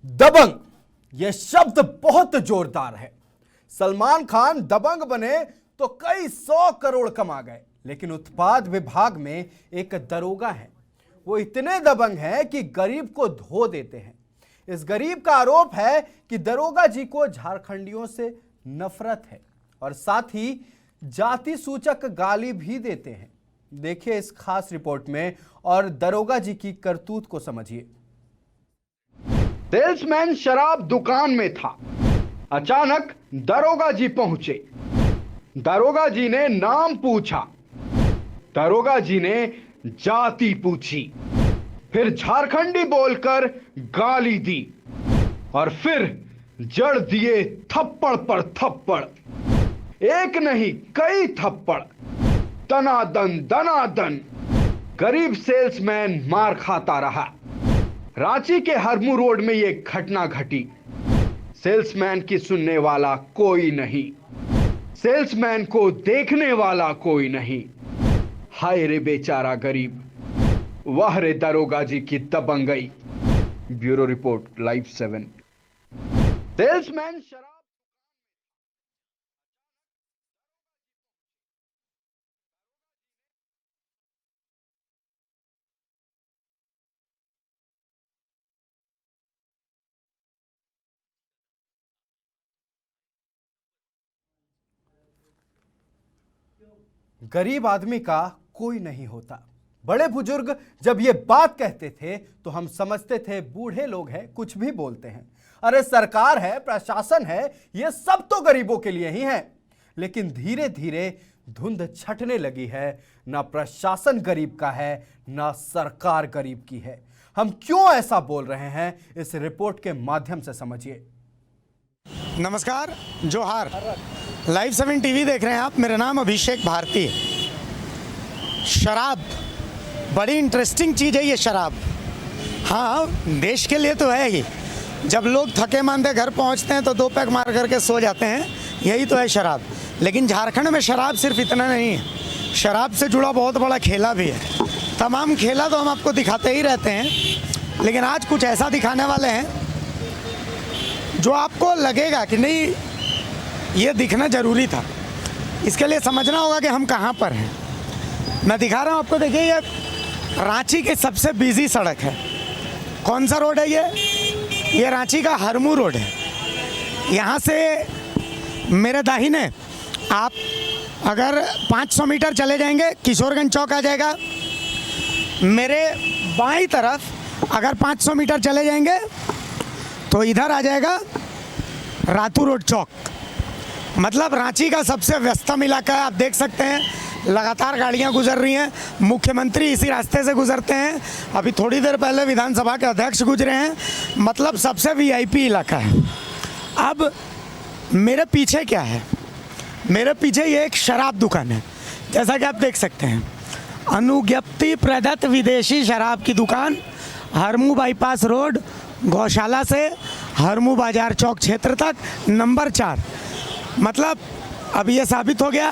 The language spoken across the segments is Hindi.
दबंग, यह शब्द बहुत जोरदार है। सलमान खान दबंग बने तो कई 100 करोड़ कमा गए, लेकिन उत्पाद विभाग में एक दरोगा है, वो इतने दबंग हैं कि गरीब को धो देते हैं। इस गरीब का आरोप है कि दरोगा जी को झारखंडियों से नफरत है और साथ ही जाति सूचक गाली भी देते हैं। देखिए इस खास रिपोर्ट में और दरोगा जी की करतूत को समझिए। सेल्समैन शराब दुकान में था, अचानक दरोगा जी पहुंचे। दरोगा जी ने नाम पूछा, दरोगा जी ने जाति पूछी, फिर झारखंडी बोलकर गाली दी और फिर जड़ दिए थप्पड़ पर थप्पड़। एक नहीं कई थप्पड़, दनादन दनादन। गरीब सेल्समैन मार खाता रहा। रांची के हरमू रोड में यह घटना घटी। सेल्समैन की सुनने वाला कोई नहीं, सेल्समैन को देखने वाला कोई नहीं। हाय रे बेचारा गरीब, वाह रे दरोगा जी की दबंगई। Bureau report, live 7। सेल्समैन शराब गरीब आदमी का कोई नहीं होता। बड़े बुजुर्ग जब ये बात कहते थे तो हम समझते थे बूढ़े लोग हैं, कुछ भी बोलते हैं। अरे सरकार है, प्रशासन है, ये सब तो गरीबों के लिए ही है। लेकिन धीरे धीरे धुंध छटने लगी है। ना प्रशासन गरीब का है, ना सरकार गरीब की है। हम क्यों ऐसा बोल रहे हैं, इस रिपोर्ट के माध्यम से समझिए। नमस्कार, जोहार। लाइव 7 टीवी देख रहे हैं आप। मेरा नाम अभिषेक भारती है। शराब बड़ी इंटरेस्टिंग चीज़ है ये शराब। हाँ, देश के लिए तो है ही। जब लोग थके मांदे घर पहुंचते हैं तो 2 पैक मार करके सो जाते हैं, यही तो है शराब। लेकिन झारखंड में शराब सिर्फ इतना नहीं है, शराब से जुड़ा बहुत बड़ा खेला भी है। तमाम खेला तो हम आपको दिखाते ही रहते हैं, लेकिन आज कुछ ऐसा दिखाने वाले हैं जो आपको लगेगा कि नहीं, ये दिखना ज़रूरी था। इसके लिए समझना होगा कि हम कहाँ पर हैं। मैं दिखा रहा हूँ आपको। देखिए, ये रांची की सबसे बिजी सड़क है। कौन सा रोड है ये रांची का हरमू रोड है। यहाँ से मेरे दाहिने आप अगर 500 मीटर चले जाएंगे, किशोरगंज चौक आ जाएगा। मेरे बाईं तरफ अगर 500 मीटर चले जाएंगे तो इधर आ जाएगा रातू रोड चौक। मतलब रांची का सबसे व्यस्तम इलाका है। आप देख सकते हैं लगातार गाड़ियां गुजर रही हैं। मुख्यमंत्री इसी रास्ते से गुजरते हैं। अभी थोड़ी देर पहले विधानसभा के अध्यक्ष गुजरे हैं। मतलब सबसे वीआईपी इलाका है। अब मेरे पीछे क्या है? मेरे पीछे ये एक शराब दुकान है, जैसा कि आप देख सकते हैं। अनुज्ञप्ति प्रदत्त विदेशी शराब की दुकान, हरमू बाईपास रोड, गौशाला से हरमू बाजार चौक क्षेत्र तक, नंबर 4। मतलब अब ये साबित हो गया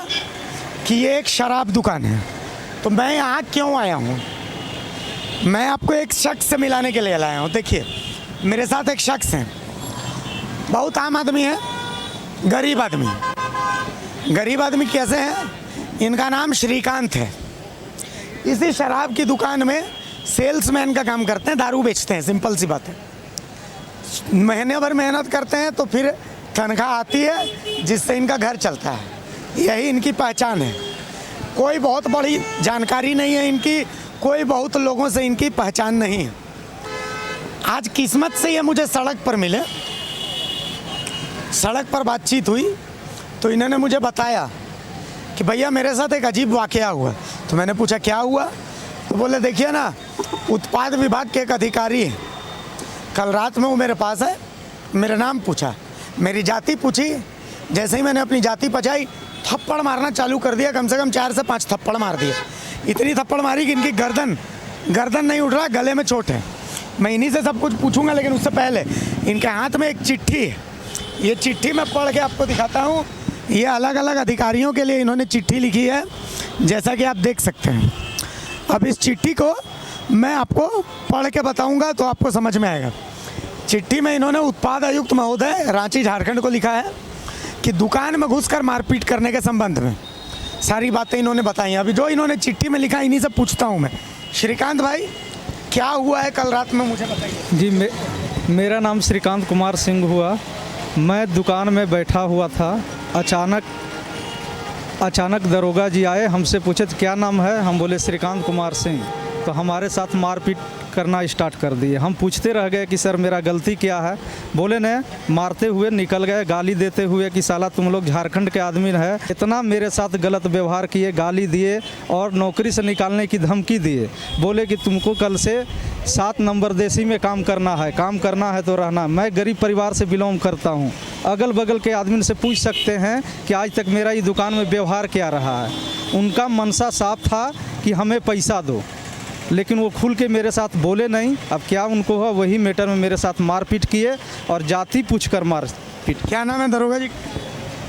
कि ये एक शराब दुकान है। तो मैं यहाँ क्यों आया हूँ? मैं आपको एक शख्स से मिलाने के लिए लाया हूँ। देखिए, मेरे साथ एक शख्स है, बहुत आम आदमी है, गरीब आदमी। गरीब आदमी कैसे हैं? इनका नाम श्रीकांत है। इसी शराब की दुकान में सेल्समैन का काम करते हैं, दारू बेचते हैं। सिंपल सी बात है। महीने भर मेहनत करते हैं तो फिर तनख्वाह आती है, जिससे इनका घर चलता है। यही इनकी पहचान है। कोई बहुत बड़ी जानकारी नहीं है इनकी, कोई बहुत लोगों से इनकी पहचान नहीं है। आज किस्मत से ये मुझे सड़क पर मिले। सड़क पर बातचीत हुई तो इन्होंने मुझे बताया कि भैया मेरे साथ एक अजीब वाकया हुआ। तो मैंने पूछा क्या हुआ? तो बोले देखिए ना, उत्पाद विभाग के एक अधिकारी हैं। कल रात में वो मेरे पास है, मेरा नाम पूछा, मेरी जाति पूछी। जैसे ही मैंने अपनी जाति पचाई, थप्पड़ मारना चालू कर दिया। कम से कम 4 से 5 थप्पड़ मार दिए। इतनी थप्पड़ मारी कि इनकी गर्दन नहीं उठ रहा, गले में चोट है। मैं इन्हीं से सब कुछ पूछूंगा, लेकिन उससे पहले इनके हाथ में एक चिट्ठी है। ये चिट्ठी मैं पढ़ के आपको दिखाता हूँ। ये अलग अलग अधिकारियों के लिए इन्होंने चिट्ठी लिखी है, जैसा कि आप देख सकते हैं। अब इस चिट्ठी को मैं आपको पढ़ के बताऊंगा तो आपको समझ में आएगा। चिट्ठी में इन्होंने उत्पाद आयुक्त महोदय रांची झारखंड को लिखा है कि दुकान में घुसकर मारपीट करने के संबंध में सारी बातें इन्होंने बताई। अभी जो इन्होंने चिट्ठी में लिखा इन्हीं से पूछता हूँ मैं। श्रीकांत भाई, क्या हुआ है कल रात में, मुझे बताइए। जी, मेरा नाम श्रीकांत कुमार सिंह हुआ। मैं दुकान में बैठा हुआ था, अचानक दरोगा जी आए, हमसे पूछे तो क्या नाम है, हम बोले श्रीकांत कुमार सिंह। तो हमारे साथ मारपीट करना स्टार्ट कर दिए। हम पूछते रह गए कि सर मेरा गलती क्या है। बोले ने मारते हुए निकल गए, गाली देते हुए कि साला तुम लोग झारखंड के आदमी है। इतना मेरे साथ गलत व्यवहार किए, गाली दिए और नौकरी से निकालने की धमकी दिए। बोले कि तुमको कल से 7 नंबर देसी में काम करना है तो रहना। मैं गरीब परिवार से बिलोंग करता हूँ। अगल बगल के आदमी से पूछ सकते हैं कि आज तक मेरा ये दुकान में व्यवहार क्या रहा है। उनका मनसा साफ था कि हमें पैसा दो, लेकिन वो खुल के मेरे साथ बोले नहीं। अब क्या उनको हुआ, वही मैटर में मेरे साथ मारपीट किए और जाति पूछकर मारपीट। क्या नाम है दरोगा जी?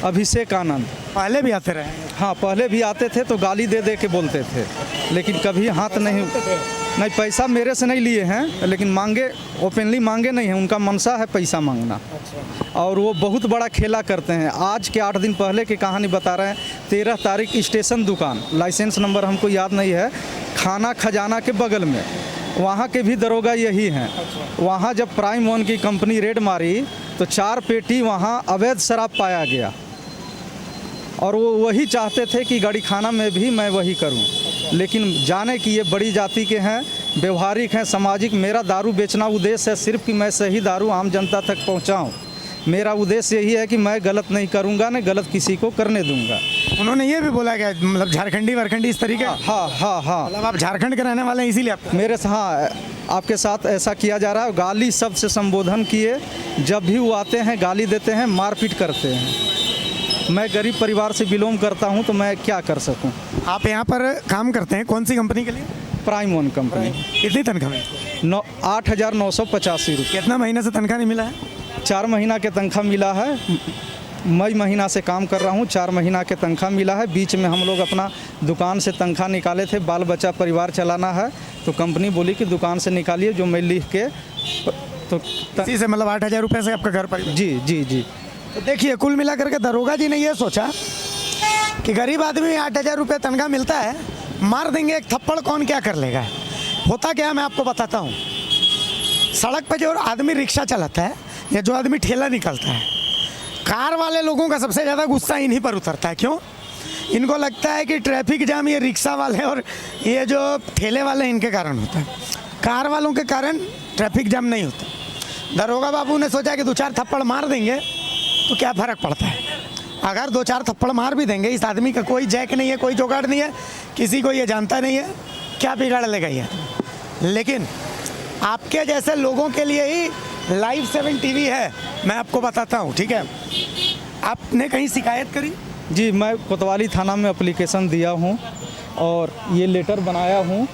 अभिषेक आनंद। पहले भी आते रहे? हाँ, पहले भी आते थे तो गाली दे के बोलते थे, लेकिन कभी हाथ नहीं पैसा मेरे से नहीं लिए हैं, लेकिन मांगे ओपनली मांगे नहीं हैं। उनका मनसा है पैसा मांगना। और वो बहुत बड़ा खेला करते हैं। आज के 8 दिन पहले की कहानी बता रहे हैं। 13 तारीख स्टेशन दुकान, लाइसेंस नंबर हमको याद नहीं है, खाना खजाना के बगल में, वहाँ के भी दरोगा यही हैं। वहाँ जब प्राइम वन की कंपनी रेड मारी तो 4 पेटी वहाँ अवैध शराब पाया गया और वो वही चाहते थे कि गाड़ी खाना में भी मैं वही करूं। लेकिन जाने कि ये बड़ी जाति के हैं, व्यवहारिक हैं, सामाजिक। मेरा दारू बेचना उद्देश्य है सिर्फ कि मैं सही दारू आम जनता तक पहुंचाऊं। मेरा उद्देश्य यही है कि मैं गलत नहीं करूंगा, न गलत किसी को करने दूंगा। उन्होंने ये भी बोला क्या, मतलब झारखंडी वारखंडी इस तरीके? हाँ। मतलब आप झारखंड के रहने वाले हैं इसीलिए आप मेरे हाँ, आपके साथ ऐसा किया जा रहा है। गाली शब्द से संबोधन किए, जब भी वो आते हैं गाली देते हैं, मारपीट करते हैं। मैं गरीब परिवार से बिलोंग करता हूं तो मैं क्या कर सकूं। आप यहाँ पर काम करते हैं कौन सी कंपनी के लिए? Prime one company. कितनी तनख्वाह है? 8,985 रुपये। कितना महीने से तनख्वाह नहीं मिला है? 4 महीना के तनख्वाह मिला है। मई महीना से काम कर रहा हूँ, 4 महीना के तनख्वाह मिला है। बीच में हम लोग अपना दुकान से तनख्वाह निकाले थे, बाल बच्चा परिवार चलाना है, तो कंपनी बोली कि दुकान से निकालिए, जो मैं लिख के तो इसी से मतलब 8,000 रुपये से आपका घर पर? जी। तो देखिए, कुल मिला करके दरोगा जी ने ये सोचा कि गरीब आदमी 8,000 रुपये तनख्वाह मिलता है, मार देंगे एक थप्पड़, कौन क्या कर लेगा। होता क्या है मैं आपको बताता हूँ। सड़क पर जो आदमी रिक्शा चलाता है या जो आदमी ठेला निकालता है, कार वाले लोगों का सबसे ज़्यादा गुस्सा इन्हीं पर उतरता है। क्यों? इनको लगता है कि ट्रैफिक जाम ये रिक्शा वाले और ये जो ठेले वाले इनके कारण होता है, कार वालों के कारण ट्रैफिक जाम नहीं होता। दरोगा बाबू ने सोचा कि 2-4 थप्पड़ मार देंगे तो क्या फ़र्क पड़ता है। अगर 2-4 थप्पड़ मार भी देंगे, इस आदमी का कोई जैक नहीं है, कोई जुगाड़ नहीं है, किसी को ये जानता नहीं है, क्या बिगाड़ लेगा ये। लेकिन आपके जैसे लोगों के लिए ही लाइव 7 टीवी है, मैं आपको बताता हूँ, ठीक है। आपने कहीं शिकायत करी? जी, मैं कोतवाली थाना में एप्लीकेशन दिया हूँ और ये लेटर बनाया हूँ।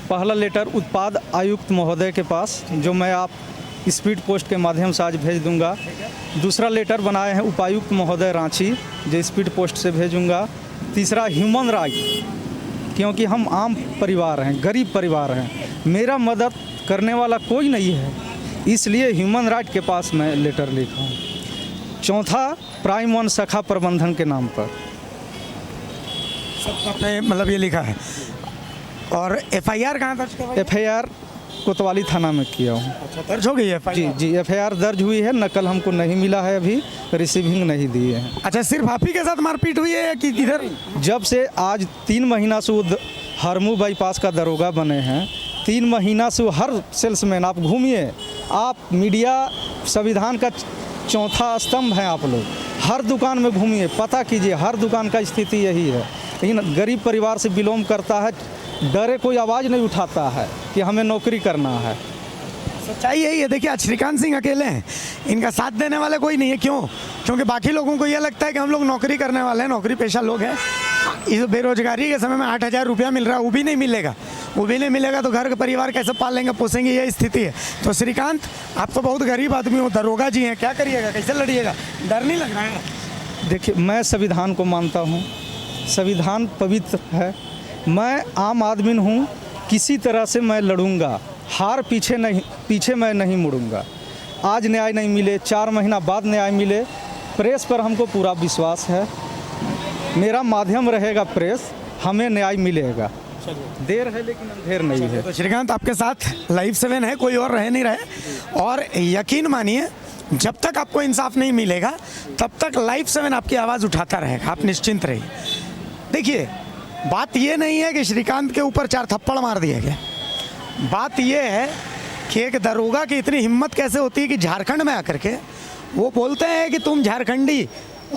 पहला लेटर उत्पाद आयुक्त महोदय के पास, जो मैं आप स्पीड पोस्ट के माध्यम से आज भेज दूंगा। दूसरा लेटर बनाए हैं उपायुक्त महोदय रांची, जो स्पीड पोस्ट से भेजूंगा। तीसरा ह्यूमन राइट, क्योंकि हम आम परिवार हैं, गरीब परिवार हैं, मेरा मदद करने वाला कोई नहीं है, इसलिए ह्यूमन राइट के पास मैं लेटर लिखा हूँ। चौथा, प्राइम वन शाखा प्रबंधन के नाम पर आपने मतलब ये लिखा है। और FIR कहाँ दर्ज करवाई? FIR कोतवाली थाना में किया हूँ। अच्छा, दर्ज हो गई है FIR? जी, FIR दर्ज हुई है। नकल हमको नहीं मिला है, अभी रिसीविंग नहीं दिए हैं। अच्छा, सिर्फ आप ही के साथ मारपीट हुई है या कि इधर? जब से आज 3 महीना से वो हरमू बाईपास का दरोगा बने हैं, 3 महीना से वो हर सेल्समैन, आप घूमिए, आप मीडिया संविधान का 4था स्तंभ हैं आप लोग, हर दुकान में घूमिए, पता कीजिए, हर दुकान का स्थिति यही है। लेकिन गरीब परिवार से बिलोंग करता है, डरे कोई आवाज़ नहीं उठाता है कि हमें नौकरी करना है। सच्चाई यही है। देखिए, आज श्रीकांत सिंह अकेले हैं, इनका साथ देने वाले कोई नहीं है। क्यों? क्योंकि बाकी लोगों को यह लगता है कि हम लोग नौकरी करने वाले हैं, नौकरी पेशा लोग हैं। इस बेरोजगारी के समय में 8,000 रुपया मिल रहा है, वो भी नहीं मिलेगा तो घर का परिवार कैसे पालेंगे, पोसेंगे, ये स्थिति है। तो श्रीकांत, आप तो बहुत गरीब आदमी हो, दरोगा जी हैं, क्या करिएगा, कैसे लड़िएगा, डर नहीं लग रहा है? देखिए, मैं संविधान को मानता हूँ, संविधान पवित्र है। मैं आम आदमी हूँ, किसी तरह से मैं लड़ूंगा, हार पीछे मैं नहीं मुड़ूंगा। आज न्याय नहीं मिले, 4 महीना बाद न्याय मिले। प्रेस पर हमको पूरा विश्वास है, मेरा माध्यम रहेगा प्रेस, हमें न्याय मिलेगा। देर है लेकिन अंधेर नहीं है। तो श्रीकांत आपके साथ लाइव 7 है, कोई और रह नहीं रहे। और यकीन मानिए जब तक आपको इंसाफ नहीं मिलेगा तब तक लाइव 7 आपकी आवाज़ उठाता रहेगा, आप निश्चिंत रहिए। देखिए बात ये नहीं है कि श्रीकांत के ऊपर 4 थप्पड़ मार दिया गया, बात ये है कि एक दरोगा की इतनी हिम्मत कैसे होती है कि झारखंड में आकर के वो बोलते हैं कि तुम झारखंडी,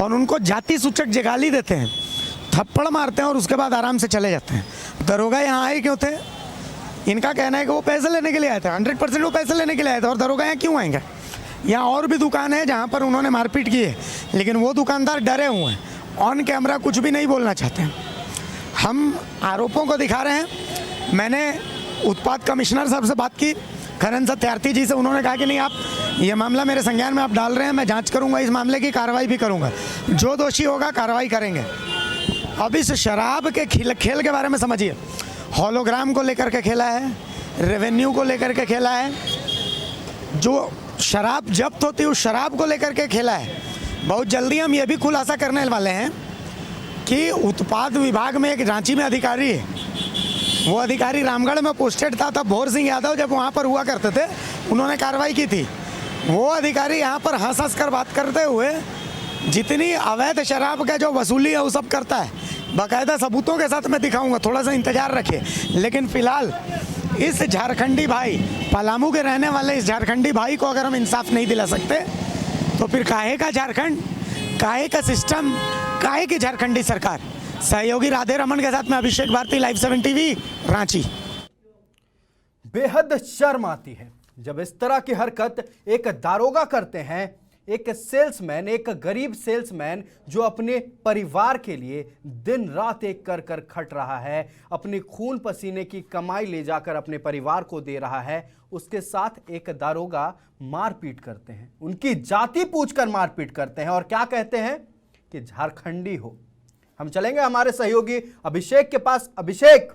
और उनको जाति सूचक जगाली देते हैं, थप्पड़ मारते हैं और उसके बाद आराम से चले जाते हैं। दरोगा यहाँ आए क्यों थे? इनका कहना है कि वो पैसे लेने के लिए आए थे, 100% वो पैसे लेने के लिए आए थे। और दरोगा यहाँ क्यों आएंगे? यहाँ और भी दुकान है जहाँ पर उन्होंने मारपीट की है, लेकिन वो दुकानदार डरे हुए हैं, ऑन कैमरा कुछ भी नहीं बोलना चाहते हैं। हम आरोपों को दिखा रहे हैं। मैंने उत्पाद कमिश्नर साहब से बात की, खनन सत्यार्थी जी से, उन्होंने कहा कि नहीं आप ये मामला मेरे संज्ञान में आप डाल रहे हैं, मैं जांच करूंगा, इस मामले की कार्रवाई भी करूंगा, जो दोषी होगा कार्रवाई करेंगे। अब इस शराब के खेल के बारे में समझिए। हॉलोग्राम को लेकर के खेला है, रेवेन्यू को लेकर के खेला है, जो शराब जब्त होती है उस शराब को लेकर के खेला है। बहुत जल्दी हम ये भी खुलासा करने वाले हैं कि उत्पाद विभाग में एक रांची में अधिकारी है, वो अधिकारी रामगढ़ में पोस्टेड था, तब भोर सिंह यादव जब वहाँ पर हुआ करते थे उन्होंने कार्रवाई की थी। वो अधिकारी यहाँ पर हंस हंस कर बात करते हुए जितनी अवैध शराब का जो वसूली है वो सब करता है, बाकायदा सबूतों के साथ मैं दिखाऊंगा, थोड़ा सा इंतजार रखिए। लेकिन फिलहाल इस झारखंडी भाई, पलामू के रहने वाले इस झारखंडी भाई को अगर हम इंसाफ नहीं दिला सकते तो फिर काहे का झारखंड, काहे का सिस्टम, काहे की झारखंडी सरकार। सहयोगी राधे रमन के साथ में अभिषेक भारती, लाइव 7 टीवी, रांची। बेहद शर्म आती है जब इस तरह की हरकत एक दारोगा करते हैं। एक सेल्समैन, एक गरीब सेल्समैन जो अपने परिवार के लिए दिन रात एक कर कर खट रहा है, अपनी खून पसीने की कमाई ले जाकर अपने परिवार को दे रहा है, उसके साथ एक दारोगा मारपीट करते हैं, उनकी जाति पूछकर मारपीट करते हैं और क्या कहते हैं कि झारखंडी हो। हम चलेंगे हमारे सहयोगी अभिषेक के पास। अभिषेक,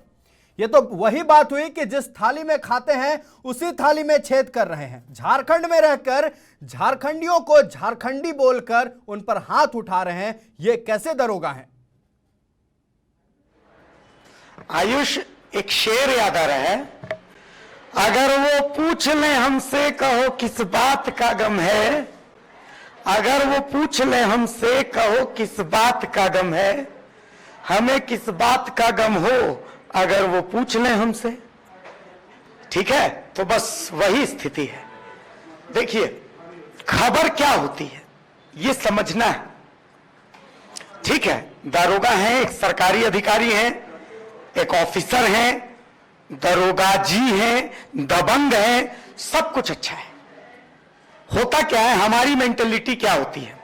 ये तो वही बात हुई कि जिस थाली में खाते हैं उसी थाली में छेद कर रहे हैं। झारखंड में रहकर झारखंडियों को झारखंडी बोलकर उन पर हाथ उठा रहे हैं, ये कैसे दरोगा हैं? आयुष, एक शेर याद आ रहा है, अगर वो पूछ ले हमसे कहो किस बात का गम है, अगर वो पूछ ले हमसे कहो किस बात का गम है, हमें किस बात का गम हो अगर वो पूछ ले हमसे। ठीक है, तो बस वही स्थिति है। देखिए खबर क्या होती है ये समझना है। ठीक है, दारोगा हैं, एक सरकारी अधिकारी हैं, एक ऑफिसर हैं, दरोगा जी हैं, दबंग हैं, सब कुछ अच्छा है। होता क्या है, हमारी मेंटेलिटी क्या होती है,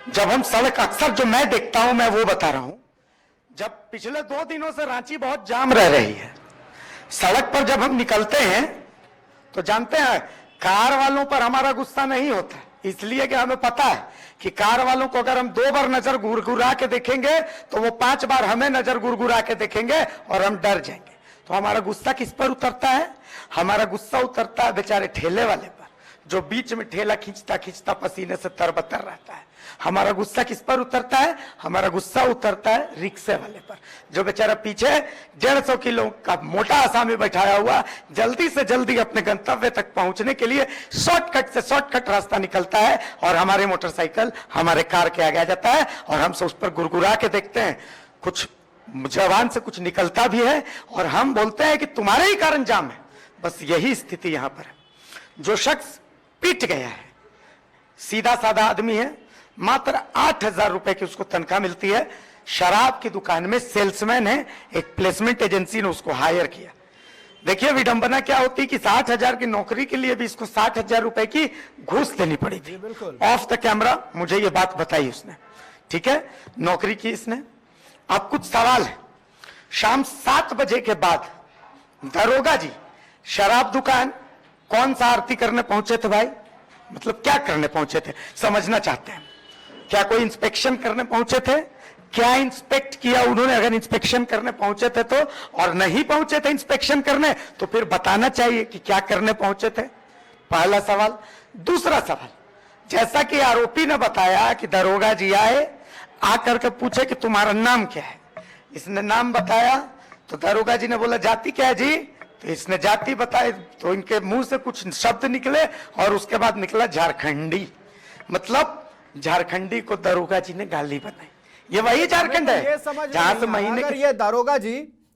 जब हम सड़क, अक्सर जो मैं देखता हूं मैं वो बता रहा हूं, जब पिछले 2 दिनों से रांची बहुत जाम रह रही है, सड़क पर जब हम निकलते हैं तो जानते हैं कार वालों पर हमारा गुस्सा नहीं होता, इसलिए कि हमें पता है कि कार वालों को अगर हम 2 बार नजर गुरगुरा के देखेंगे तो वो 5 बार हमें नजर गुरगुरा के देखेंगे और हम डर जाएंगे। तो हमारा गुस्सा किस पर उतरता है? हमारा गुस्सा उतरता है बेचारे ठेले वाले पर, जो बीच में ठेला खींचता खींचता पसीने से तरबतर रहता है। हमारा गुस्सा किस पर उतरता है? हमारा गुस्सा उतरता है रिक्शे वाले पर, जो बेचारा पीछे 150 किलो का मोटा आसामी बैठाया हुआ जल्दी से जल्दी अपने गंतव्य तक पहुंचने के लिए शॉर्टकट से शॉर्टकट रास्ता निकलता है, और हमारे मोटरसाइकिल हमारे कार के आगे आ जाता है और हम उस पर गुरगुरा के देखते हैं, कुछ जवान से कुछ निकलता भी है और हम बोलते हैं कि तुम्हारे ही कारण जाम है। बस यही स्थिति यहां पर है। जो शख्स पीट गया है, सीधा साधा आदमी है, मात्र 8,000 रुपए की उसको तनख्वाह मिलती है, शराब की दुकान में सेल्समैन है, एक प्लेसमेंट एजेंसी ने उसको हायर किया। देखिए विडंबना क्या होती कि 60,000 की नौकरी के लिए भी इसको 60,000 रुपए की घूस देनी पड़ी थी। ऑफ द कैमरा मुझे ये बात बताई उसने। ठीक है, नौकरी की इसने। अब कुछ सवाल है, शाम 7 बजे के बाद दरोगा जी शराब दुकान कौन सा आरती करने पहुंचे थे भाई? मतलब क्या करने पहुंचे थे, समझना चाहते हैं। क्या कोई इंस्पेक्शन करने पहुंचे थे? क्या इंस्पेक्ट किया उन्होंने? अगर इंस्पेक्शन करने पहुंचे थे तो, और नहीं पहुंचे थे इंस्पेक्शन करने तो फिर बताना चाहिए कि क्या करने पहुंचे थे। पहला सवाल। दूसरा सवाल, जैसा कि आरोपी ने बताया कि दरोगा जी आए, आकर के पूछे कि तुम्हारा नाम क्या है। इसने नाम बताया तो दरोगा जी ने बोला जाति क्या है जी, तो इसने जाति बताई, तो इनके मुंह से कुछ शब्द निकले और उसके बाद निकला झारखंडी। मतलब झारखंडी को दरोगा जी ने गाली बनाई। ये वही झारखंड ये है समझ में जहां से नहीं आया। महीने अगर की ये दारोगा जी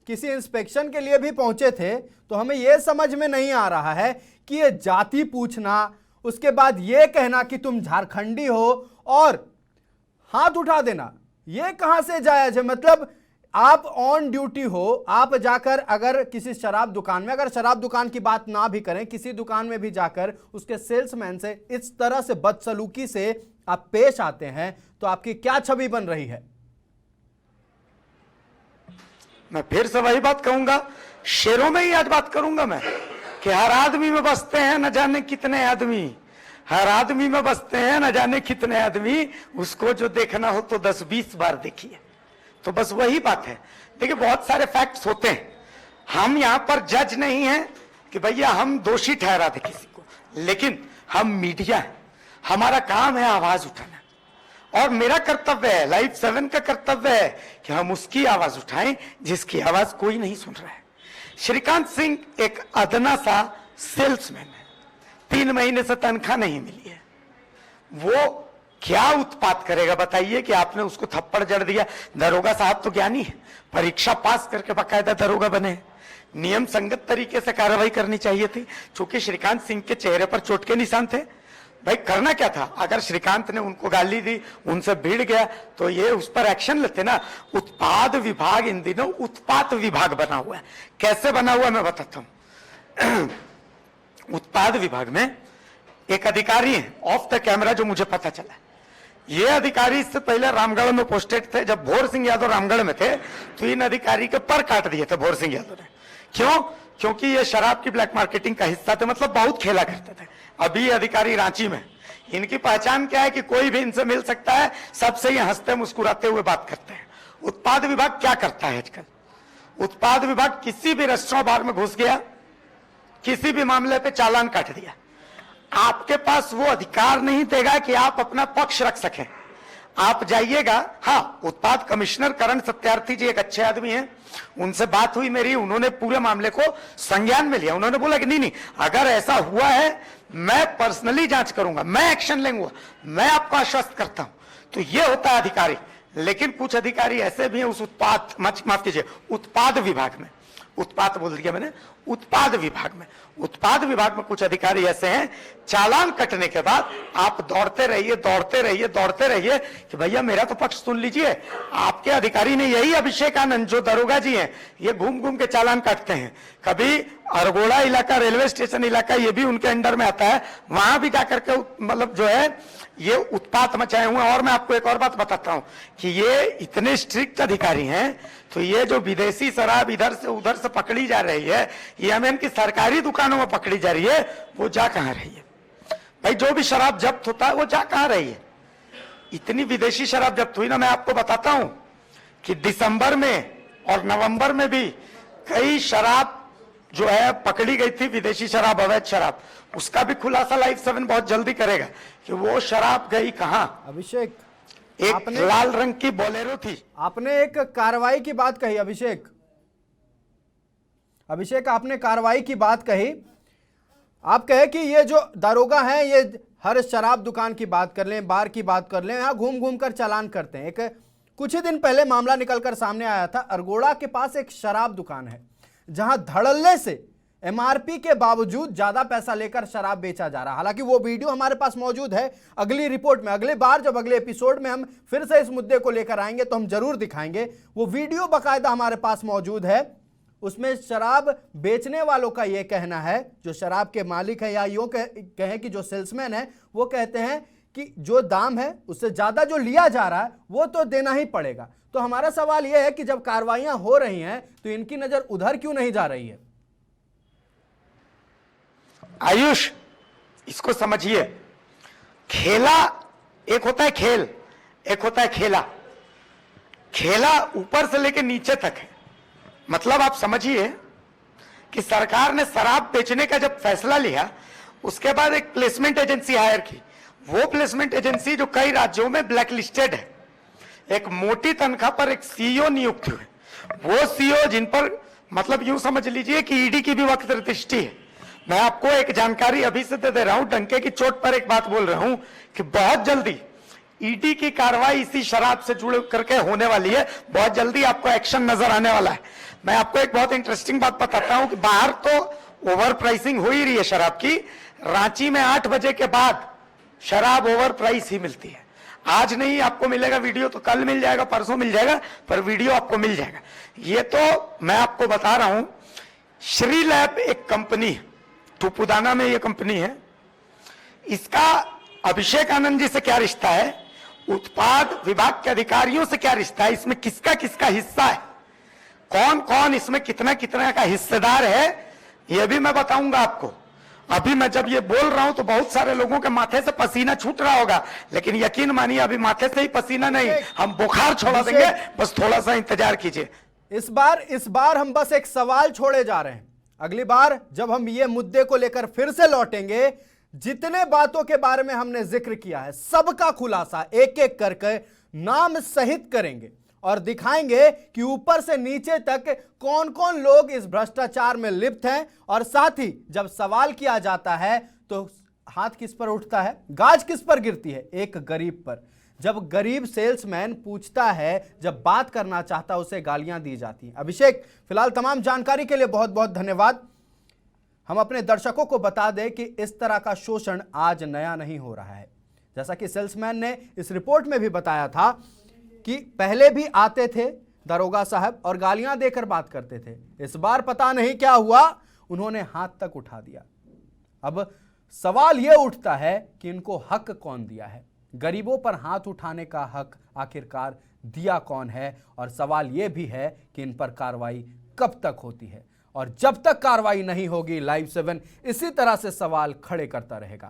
किसी इंस्पेक्शन के लिए भी पहुंचे थे तो हमें यह समझ में नहीं आ रहा है कि ये जाति पूछना, उसके बाद ये कहना कि तुम झारखंडी हो और हाथ उठा देना, ये कहां से जायज है। मतलब आप ऑन ड्यूटी हो, आप जाकर अगर किसी शराब दुकान में, अगर शराब दुकान की बात ना भी करें, किसी दुकान में भी जाकर उसके सेल्समैन से इस तरह से बदसलूकी से आप पेश आते हैं तो आपकी क्या छवि बन रही है। मैं फिर से वही बात कहूंगा, शेरों में ही आज बात करूंगा मैं कि हर आदमी में बसते हैं न जाने कितने आदमी, हर आदमी में बसते हैं न जाने कितने आदमी, उसको जो देखना हो तो 10-20 बार देखिए। तो बस वही बात है। देखिए बहुत सारे फैक्ट्स होते हैं, हम यहां पर जज नहीं हैं कि भैया हम दोषी ठहरा दे किसी को, लेकिन हम मीडिया है, हमारा काम है आवाज उठाना और मेरा कर्तव्य है, लाइव 7 का कर्तव्य है कि हम उसकी आवाज उठाएं जिसकी आवाज कोई नहीं सुन रहा है। श्रीकांत सिंह एक अदना सा सेल्समैन है, 3 महीने से तनख्वाह नहीं मिली है, वो क्या उत्पात करेगा बताइए कि आपने उसको थप्पड़ जड़ दिया। दरोगा साहब तो ज्ञानी है, परीक्षा पास करके बाकायदा दरोगा बने, नियम संगत तरीके से कार्रवाई करनी चाहिए थी। चूंकि श्रीकांत सिंह के चेहरे पर चोट के निशान थे, भाई करना क्या था। अगर श्रीकांत ने उनको गाली दी, उनसे भिड़ गया तो ये उस पर एक्शन लेते ना। उत्पाद विभाग इन दिनों उत्पात विभाग बना हुआ है। कैसे बना हुआ मैं बताता हूं। उत्पाद विभाग में एक अधिकारी है ऑफ द कैमरा, जो मुझे पता चला। ये अधिकारी इससे पहले रामगढ़ में पोस्टेड थे। जब भोर सिंह यादव रामगढ़ में थे तो इन अधिकारी के पर काट दिए थे भोर सिंह यादव ने। क्यों? क्योंकि ये शराब की ब्लैक मार्केटिंग का हिस्सा थे, मतलब बहुत खेला करते थे। अभी ये अधिकारी रांची में, इनकी पहचान क्या है कि कोई भी इनसे मिल सकता है, सबसे ये हंसते मुस्कुराते हुए बात करते हैं। उत्पाद विभाग क्या करता है आजकल? उत्पाद विभाग किसी भी रेस्टोरेंट बार में घुस गया, किसी भी मामले पे चालान काट दिया, आपके पास वो अधिकार नहीं देगा कि आप अपना पक्ष रख सकें। आप जाइएगा। हाँ, उत्पाद कमिश्नर करण सत्यार्थी जी एक अच्छे आदमी हैं, उनसे बात हुई मेरी, उन्होंने पूरे मामले को संज्ञान में लिया। उन्होंने बोला कि नहीं अगर ऐसा हुआ है मैं पर्सनली जांच करूंगा, मैं एक्शन लेंगे, मैं आपको आश्वस्त करता हूं। तो ये होता है अधिकारी। लेकिन कुछ अधिकारी ऐसे भी हैं उस उत्पाद, माफ कीजिए, उत्पाद विभाग में, उत्पाद बोल दिया मैंने, उत्पाद विभाग में, उत्पाद विभाग में कुछ अधिकारी ऐसे हैं, चालान कटने के बाद आप दौड़ते रहिए दौड़ते रहिए दौड़ते रहिए कि भैया मेरा तो पक्ष सुन लीजिए। आपके अधिकारी ने, यही अभिषेक आनंद जो दरोगा जी हैं, ये घूम घूम के चालान काटते हैं। कभी अरगोड़ा इलाका, रेलवे स्टेशन इलाका, ये भी उनके अंडर में आता है, वहां भी जाकर के मतलब जो है ये उत्पात मचाए हुए। और मैं आपको एक और बात बताता हूं कि ये इतने स्ट्रिक्ट अधिकारी हैं, तो ये जो विदेशी शराब इधर से उधर से पकड़ी जा रही है, ये हमें की सरकारी दुकानों में पकड़ी जा रही है, वो जा कहां रही है भाई? जो भी शराब जब्त होता है वो जा कहां रही है? इतनी विदेशी शराब जब्त हुई ना, मैं आपको बताता हूं कि दिसंबर में और नवंबर में भी कई शराब जो है पकड़ी गई थी, विदेशी शराब, अवैध शराब। उसका भी खुलासा लाइव 7 बहुत जल्दी करेगा कि वो शराब गई कहां। अभिषेक, एक लाल रंग की बोलेरो थी। आपने एक कार्रवाई की बात कही। अभिषेक आपने कार्रवाई की बात कही। आप कहे कि ये जो दारोगा हैं ये हर शराब दुकान की बात कर लें, बार की बात कर लें, यहाँ घूम घूम कर चालान करते हैं। एक कुछ ही दिन पहले मामला निकलकर सामने आया था, अरगोड़ा के पास एक शराब दुकान है जहां धड़ल्ले से एमआरपी के बावजूद ज्यादा पैसा लेकर शराब बेचा जा रहा। हालांकि वो वीडियो हमारे पास मौजूद है। अगली रिपोर्ट में, अगली बार जब अगले एपिसोड में हम फिर से इस मुद्दे को लेकर आएंगे तो हम जरूर दिखाएंगे। वो वीडियो बाकायदा हमारे पास मौजूद है। उसमें शराब बेचने वालों का यह कहना है, जो शराब के मालिक है, या यूं कहें कि जो सेल्समैन है, वो कहते हैं कि जो दाम है उससे ज्यादा जो लिया जा रहा है वो तो देना ही पड़ेगा। तो हमारा सवाल यह है कि जब कार्रवाइयां हो रही हैं तो इनकी नजर उधर क्यों नहीं जा रही है? आयुष, इसको समझिए, खेला एक होता है खेल, एक होता है खेला। खेला ऊपर से लेकर नीचे तक है। मतलब आप समझिए कि सरकार ने शराब बेचने का जब फैसला लिया, उसके बाद एक प्लेसमेंट एजेंसी हायर की। वो प्लेसमेंट एजेंसी जो कई राज्यों में ब्लैक लिस्टेड है, एक मोटी तनख्वाह पर एक सीईओ नियुक्त हुए। वो सीईओ जिन पर मतलब यूं समझ लीजिए कि ईडी की भी वक्त दृष्टि है। मैं आपको एक जानकारी अभी से दे रहा हूं, डंके की चोट पर एक बात बोल रहा हूं कि बहुत जल्दी ईडी की कार्रवाई इसी शराब से जुड़ करके होने वाली है। बहुत जल्दी आपको एक्शन नजर आने वाला है। मैं आपको एक बहुत इंटरेस्टिंग बात बताता हूं कि बाहर तो ओवर प्राइसिंग हो ही रही है शराब की। रांची में 8 बजे के बाद शराब ओवर प्राइस ही मिलती है। आज नहीं आपको मिलेगा वीडियो तो कल मिल जाएगा, परसों मिल जाएगा, पर वीडियो आपको मिल जाएगा। ये तो मैं आपको बता रहा हूं, श्री लैब एक कंपनी है, टुपुदाना में ये कंपनी है। इसका अभिषेक आनंद जी से क्या रिश्ता है, उत्पाद विभाग के अधिकारियों से क्या रिश्ता है, इसमें किसका किसका हिस्सा है, कौन कौन इसमें कितना कितना का हिस्सेदार है, यह भी मैं बताऊंगा आपको। अभी मैं जब ये बोल रहा हूं तो बहुत सारे लोगों के माथे से पसीना छूट रहा होगा, लेकिन यकीन मानिए अभी माथे से ही पसीना नहीं, हम बुखार छोड़ा देंगे, बस थोड़ा सा इंतजार कीजिए। इस बार हम बस एक सवाल छोड़े जा रहे हैं। अगली बार जब हम ये मुद्दे को लेकर फिर से लौटेंगे, जितने बातों के बारे में हमने जिक्र किया है सबका खुलासा एक एक करके नाम सहित करेंगे और दिखाएंगे कि ऊपर से नीचे तक कौन कौन लोग इस भ्रष्टाचार में लिप्त हैं। और साथ ही जब सवाल किया जाता है तो हाथ किस पर उठता है, गाज किस पर गिरती है, एक गरीब पर। जब गरीब सेल्समैन पूछता है, जब बात करना चाहता है, उसे गालियां दी जाती हैं। अभिषेक, फिलहाल तमाम जानकारी के लिए बहुत बहुत धन्यवाद। हम अपने दर्शकों को बता दें कि इस तरह का शोषण आज नया नहीं हो रहा है। जैसा कि सेल्समैन ने इस रिपोर्ट में भी बताया था कि पहले भी आते थे दरोगा साहब और गालियां देकर बात करते थे। इस बार पता नहीं क्या हुआ, उन्होंने हाथ तक उठा दिया। अब सवाल यह उठता है कि इनको हक कौन दिया है, गरीबों पर हाथ उठाने का हक आखिरकार दिया कौन है। और सवाल यह भी है कि इन पर कार्रवाई कब तक होती है। और जब तक कार्रवाई नहीं होगी, लाइव 7 इसी तरह से सवाल खड़े करता रहेगा।